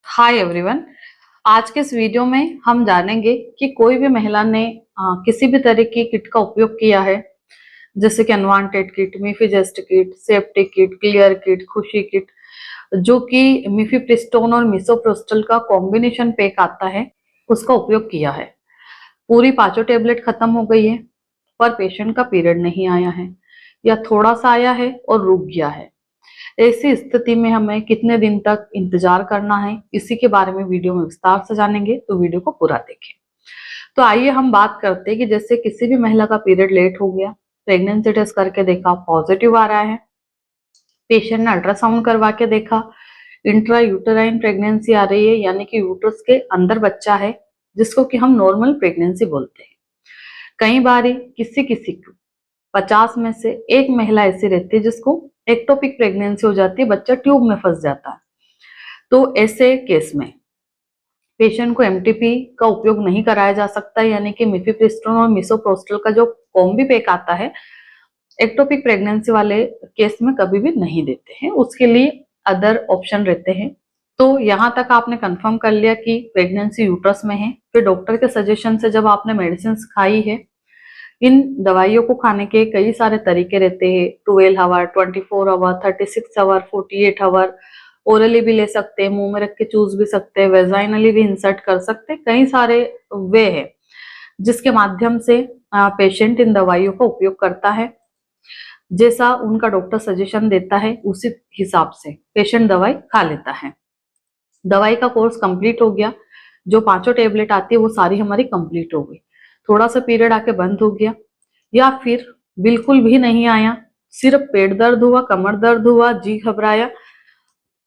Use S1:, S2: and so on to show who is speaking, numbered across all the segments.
S1: Hi everyone. आज के इस वीडियो में हम जानेंगे कि कोई भी महिला ने किसी भी तरह की किट का उपयोग किया है, जैसे कि अनवांटेड किट, मीफीजेस्ट kit, safety kit, clear kit, Khushi kit, जो कि मीफीप्रिस्टोन और मिसोप्रोस्टल का कॉम्बिनेशन पैक आता है, उसका उपयोग किया है। पूरी पांचों टेबलेट खत्म हो गई है, पर पेशेंट का पीरियड नहीं आया है या थोड़ा सा आया है और रुक गया है। ऐसी स्थिति में हमें कितने दिन तक इंतजार करना है, इसी के बारे में वीडियो में विस्तार से जानेंगे, तो वीडियो को पूरा देखें। तो आइए हम बात करते हैं कि जैसे किसी भी महिला का पीरियड लेट हो गया, प्रेगनेंसी टेस्ट करके देखा पॉजिटिव आ रहा है, पेशेंट ने अल्ट्रासाउंड करवा के देखा इंट्रा यूटेराइन प्रेगनेंसी आ रही है, यानी कि यूट्रस के अंदर बच्चा है, जिसको कि हम नॉर्मल प्रेगनेंसी बोलते हैं। कई बार किसी किसी को 50 में से एक महिला ऐसी रहती है जिसको एक्टोपिक प्रेगनेंसी हो जाती है, बच्चा ट्यूब में फंस जाता है। तो ऐसे केस में पेशेंट को एमटीपी का उपयोग नहीं कराया जा सकता, यानी कि मिफीप्रिस्टोन और मिसोप्रोस्टल का जो कॉम्बी पैक आता है, एक्टोपिक प्रेगनेंसी वाले केस में कभी भी नहीं देते हैं, उसके लिए अदर ऑप्शन रहते हैं। तो यहाँ तक आपने कंफर्म कर लिया कि प्रेगनेंसी यूट्रस में है, फिर डॉक्टर के सजेशन से जब आपने मेडिसिन खाई है, इन दवाइयों को खाने के कई सारे तरीके रहते हैं, 12 hour, 24 hour, 36 hour, 48 hour, orally भी ले सकते हैं, मुंह में रख के चूस भी सकते हैं, वेजाइनली भी इंसर्ट कर सकते हैं, कई सारे वे है जिसके माध्यम से पेशेंट इन दवाइयों का उपयोग करता है। जैसा उनका डॉक्टर सजेशन देता है उसी हिसाब से पेशेंट दवाई खा लेता है। दवाई का कोर्स कंप्लीट हो गया, जो पांचों टेबलेट आती है वो सारी हमारी कंप्लीट हो गई, थोड़ा सा पीरियड आके बंद हो गया या फिर बिल्कुल भी नहीं आया, सिर्फ पेट दर्द हुआ, कमर दर्द हुआ, जी घबराया,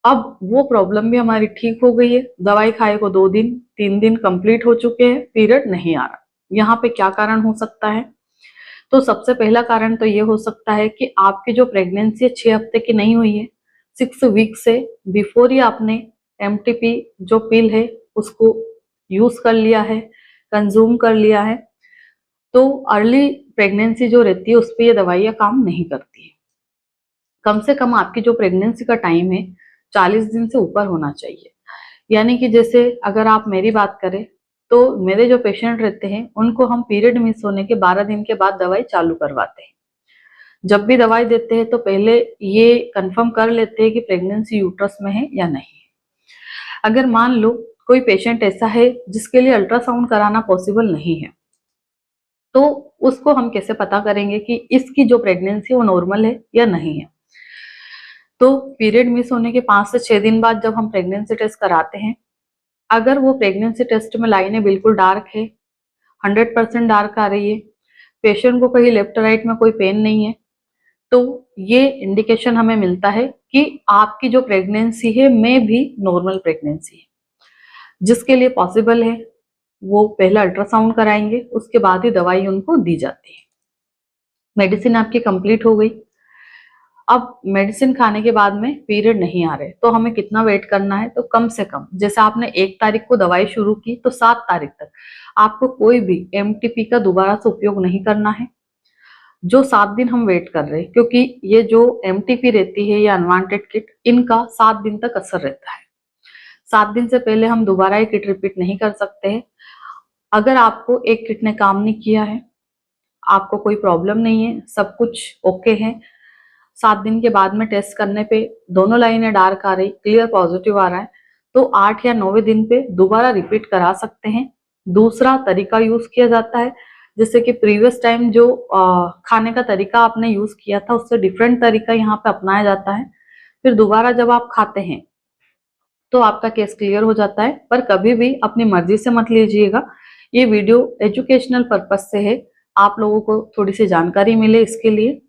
S1: अब वो प्रॉब्लम भी हमारी ठीक हो गई है, दवाई खाए को 2 दिन 3 दिन कंप्लीट हो चुके हैं, पीरियड नहीं आ रहा। यहाँ पे क्या कारण हो सकता है? तो सबसे पहला कारण तो ये हो सकता है कि आपकी जो प्रेगनेंसी है 6 हफ्ते की नहीं हुई है, 6 वीक से बिफोर ही आपने एमटीपी जो पिल है उसको यूज कर लिया है, कंज्यूम कर लिया है। तो अर्ली प्रेगनेंसी जो रहती है उस पर ये दवाइयाँ काम नहीं करती है। कम से कम आपकी जो प्रेगनेंसी का टाइम है 40 दिन से ऊपर होना चाहिए। यानी कि जैसे अगर आप मेरी बात करें, तो मेरे जो पेशेंट रहते हैं उनको हम पीरियड मिस होने के 12 दिन के बाद दवाई चालू करवाते हैं। जब भी दवाई देते हैं तो पहले ये कंफर्म कर लेते हैं कि प्रेगनेंसी यूट्रस में है या नहीं है। अगर मान लो कोई पेशेंट ऐसा है जिसके लिए अल्ट्रासाउंड कराना पॉसिबल नहीं है, तो उसको हम कैसे पता करेंगे कि इसकी जो प्रेगनेंसी वो नॉर्मल है या नहीं है? तो पीरियड मिस होने के 5 से 6 दिन बाद जब हम प्रेगनेंसी टेस्ट कराते हैं, अगर वो प्रेगनेंसी टेस्ट में लाइनें बिल्कुल डार्क है, 100% डार्क आ रही है, पेशेंट को कहीं लेफ्ट राइट में कोई पेन नहीं है, तो ये इंडिकेशन हमें मिलता है कि आपकी जो प्रेगनेंसी है में भी नॉर्मल प्रेगनेंसी है। जिसके लिए पॉसिबल है वो पहले अल्ट्रासाउंड कराएंगे, उसके बाद ही दवाई उनको दी जाती है। मेडिसिन आपकी कंप्लीट हो गई, अब मेडिसिन खाने के बाद में पीरियड नहीं आ रहे, तो हमें कितना वेट करना है? तो कम से कम जैसे आपने 1 तारीख को दवाई शुरू की तो 7 तारीख तक आपको कोई भी एमटीपी का दोबारा से उपयोग नहीं करना है। जो 7 दिन हम वेट कर रहे हैं, क्योंकि ये जो एमटीपी रहती है या अनवांटेड किट, इनका 7 दिन तक असर रहता है। 7 दिन से पहले हम दोबारा ये किट रिपीट नहीं कर सकते हैं। अगर आपको एक किट ने काम नहीं किया है, आपको कोई प्रॉब्लम नहीं है, सब कुछ ओके है, 7 दिन के बाद में टेस्ट करने पे दोनों लाइनें डार्क आ रही, क्लियर पॉजिटिव आ रहा है, तो 8 या 9वें दिन पे दोबारा रिपीट करा सकते हैं। दूसरा तरीका यूज किया जाता है, जैसे कि प्रीवियस टाइम जो खाने का तरीका आपने यूज किया था उससे डिफरेंट तरीका यहाँ पे अपनाया जाता है। फिर दोबारा जब आप खाते हैं तो आपका केस क्लियर हो जाता है। पर कभी भी अपनी मर्जी से मत लीजिएगा, ये वीडियो एजुकेशनल पर्पज से है, आप लोगों को थोड़ी सी जानकारी मिले इसके लिए।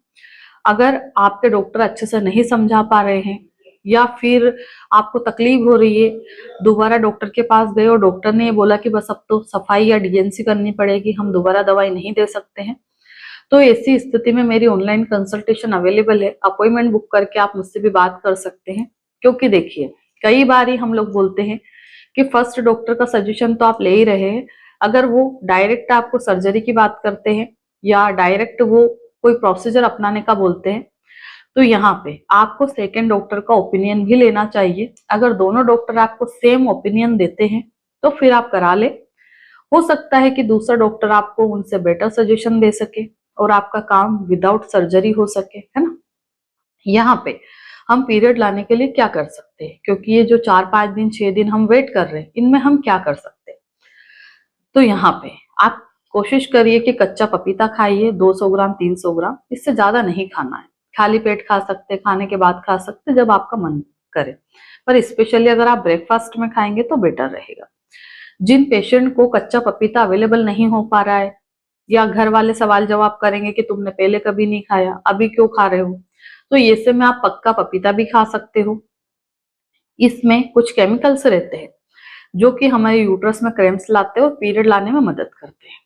S1: अगर आपके डॉक्टर अच्छे से नहीं समझा पा रहे हैं या फिर आपको तकलीफ हो रही है, दोबारा डॉक्टर के पास गए और डॉक्टर ने ये बोला कि बस अब तो सफाई या डीएनसी करनी पड़ेगी, हम दोबारा दवाई नहीं दे सकते हैं, तो ऐसी स्थिति में मेरी ऑनलाइन कंसल्टेशन अवेलेबल है, अपॉइंटमेंट बुक करके आप मुझसे भी बात कर सकते हैं। क्योंकि देखिए, कई बार ही हम लोग बोलते हैं कि फर्स्ट डॉक्टर का सजेशन तो आप ले ही रहे हैं, अगर वो डायरेक्ट आपको सर्जरी की बात करते हैं या डायरेक्ट वो कोई प्रोसीजर अपनाने का बोलते हैं, तो यहाँ पे आपको सेकेंड डॉक्टर का ओपिनियन भी लेना चाहिए। अगर दोनों डॉक्टर आपको सेम ओपिनियन देते हैं तो फिर आप करा ले। हो सकता है कि दूसरा डॉक्टर आपको उनसे बेटर सजेशन दे सके और आपका काम विदाउट सर्जरी हो सके, है ना। यहाँ पे हम पीरियड लाने के लिए क्या कर सकते हैं, क्योंकि ये जो 4-5 दिन 6 दिन हम वेट कर रहे हैं, इनमें हम क्या कर सकते हैं। तो यहाँ पे आप कोशिश करिए कि कच्चा पपीता खाइए 200 ग्राम 300 ग्राम, इससे ज्यादा नहीं खाना है। खाली पेट खा सकते, खाने के बाद खा सकते, जब आपका मन करे। पर स्पेशली अगर आप ब्रेकफास्ट में खाएंगे तो बेटर रहेगा। जिन पेशेंट को कच्चा पपीता अवेलेबल नहीं हो पा रहा है, या घर वाले सवाल जवाब करेंगे कि तुमने पहले कभी नहीं खाया, अभी क्यों खा रहे हो, तो ये में आप पक्का पपीता भी खा सकते हो। इसमें कुछ केमिकल्स रहते हैं जो कि हमारे यूट्रस में क्रैम्प्स लाते हैं और पीरियड लाने में मदद करते हैं।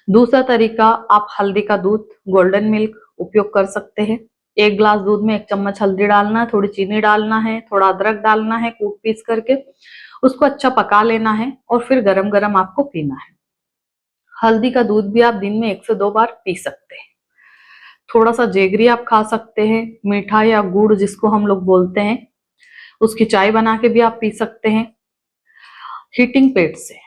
S1: दूसरा तरीका, आप हल्दी का दूध, गोल्डन मिल्क उपयोग कर सकते हैं। 1 ग्लास दूध में 1 चम्मच हल्दी डालना है, थोड़ी चीनी डालना है, थोड़ा अदरक डालना है कूट पीस करके, उसको अच्छा पका लेना है और फिर गरम गरम आपको पीना है। हल्दी का दूध भी आप दिन में 1 से 2 बार पी सकते हैं। थोड़ा सा जेगरी आप खा सकते हैं, मीठा या गुड़ जिसको हम लोग बोलते हैं, उसकी चाय बना के भी आप पी सकते हैं। हीटिंग पेट से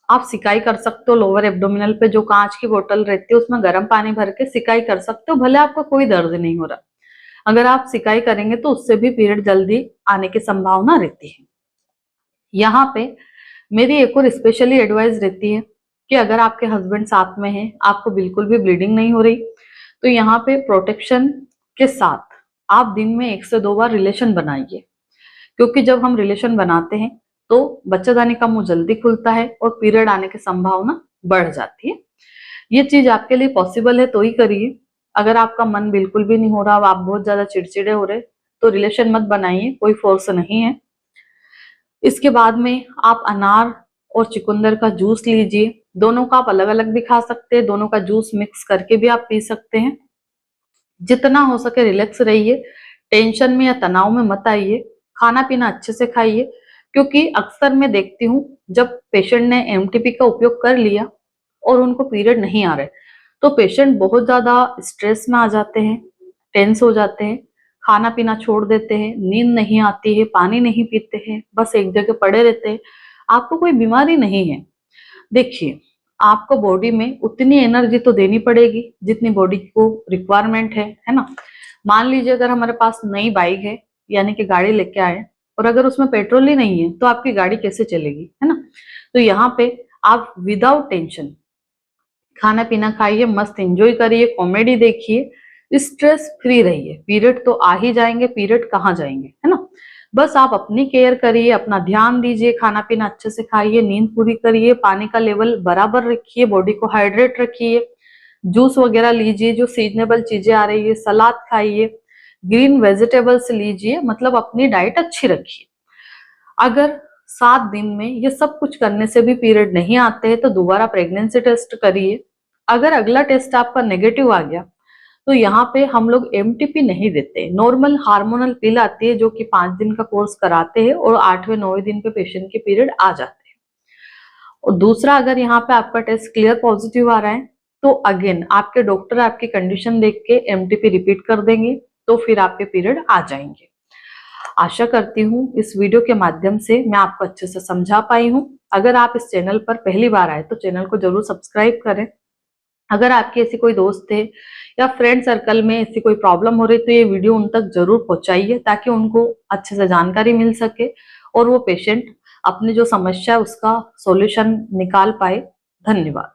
S1: आप सिकाई कर सकते हो। लोअर एब्डोमिनल पे जो कांच की बोतल रहती है उसमें गर्म पानी भर के सिकाई कर सकते हो, भले आपको कोई दर्द नहीं हो रहा। अगर आप सिकाई करेंगे तो उससे भी पीरियड जल्दी आने की संभावना रहती है। यहाँ पे मेरी एक और स्पेशली एडवाइस रहती है कि अगर आपके हस्बैंड साथ में है, आपको बिल्कुल भी ब्लीडिंग नहीं हो रही, तो यहाँ पे प्रोटेक्शन के साथ आप दिन में 1 से 2 बार रिलेशन बनाइए। क्योंकि जब हम रिलेशन बनाते हैं तो बच्चादानी का मुंह जल्दी खुलता है और पीरियड आने की संभावना बढ़ जाती है। ये चीज आपके लिए पॉसिबल है तो ही करिए। अगर आपका मन बिल्कुल भी नहीं हो रहा, आप बहुत ज्यादा चिड़चिड़े हो रहे, तो रिलेशन मत बनाइए, कोई फोर्स नहीं है। इसके बाद में आप अनार और चुकंदर का जूस लीजिए। दोनों का आप अलग अलग भी खा सकते हैं, दोनों का जूस मिक्स करके भी आप पी सकते हैं। जितना हो सके रिलैक्स रहिए, टेंशन में या तनाव में मत आइए, खाना पीना अच्छे से खाइए। क्योंकि अक्सर मैं देखती हूँ जब पेशेंट ने एमटीपी का उपयोग कर लिया और उनको पीरियड नहीं आ रहे, तो पेशेंट बहुत ज्यादा स्ट्रेस में आ जाते हैं, टेंस हो जाते हैं, खाना पीना छोड़ देते हैं, नींद नहीं आती है, पानी नहीं पीते हैं, बस एक जगह पड़े रहते हैं। आपको कोई बीमारी नहीं है। देखिए, आपको बॉडी में उतनी एनर्जी तो देनी पड़ेगी जितनी बॉडी को रिक्वायरमेंट है ना। मान लीजिए अगर हमारे पास नई बाइक है, यानी कि गाड़ी लेके आए, और अगर उसमें पेट्रोल ही नहीं है तो आपकी गाड़ी कैसे चलेगी, है ना। तो यहाँ पे आप विदाउट टेंशन खाना पीना खाइए, मस्त एंजॉय करिए, कॉमेडी देखिए, स्ट्रेस फ्री रहिए। पीरियड तो आ ही जाएंगे, पीरियड कहाँ जाएंगे, है ना। बस आप अपनी केयर करिए, अपना ध्यान दीजिए, खाना पीना अच्छे से खाइए, नींद पूरी करिए, पानी का लेवल बराबर रखिए, बॉडी को हाइड्रेट रखिए, जूस वगैरह लीजिए, जो सीजनेबल चीजें आ रही है, सलाद खाइए, ग्रीन वेजिटेबल्स लीजिए, मतलब अपनी डाइट अच्छी रखिए। अगर 7 दिन में ये सब कुछ करने से भी पीरियड नहीं आते हैं तो दोबारा प्रेगनेंसी टेस्ट करिए। अगर अगला टेस्ट आपका नेगेटिव आ गया तो यहाँ पे हम लोग एमटीपी नहीं देते, नॉर्मल हार्मोनल पिल आती है जो कि 5 दिन का कोर्स कराते हैं और 8वें 9वें दिन पे पेशेंट के पीरियड आ जाते हैं। और दूसरा, अगर यहाँ पे आपका टेस्ट क्लियर पॉजिटिव आ रहा है तो अगेन आपके डॉक्टर आपकी कंडीशन देख के एमटीपी रिपीट कर देंगे, तो फिर आपके पीरियड आ जाएंगे। आशा करती हूँ इस वीडियो के माध्यम से मैं आपको अच्छे से समझा पाई हूँ। अगर आप इस चैनल पर पहली बार आए तो चैनल को जरूर सब्सक्राइब करें। अगर आपके ऐसी कोई दोस्त है या फ्रेंड सर्कल में ऐसी कोई प्रॉब्लम हो रही तो ये वीडियो उन तक जरूर पहुंचाइए, ताकि उनको अच्छे से जानकारी मिल सके और वो पेशेंट अपनी जो समस्या है उसका सॉल्यूशन निकाल पाए। धन्यवाद।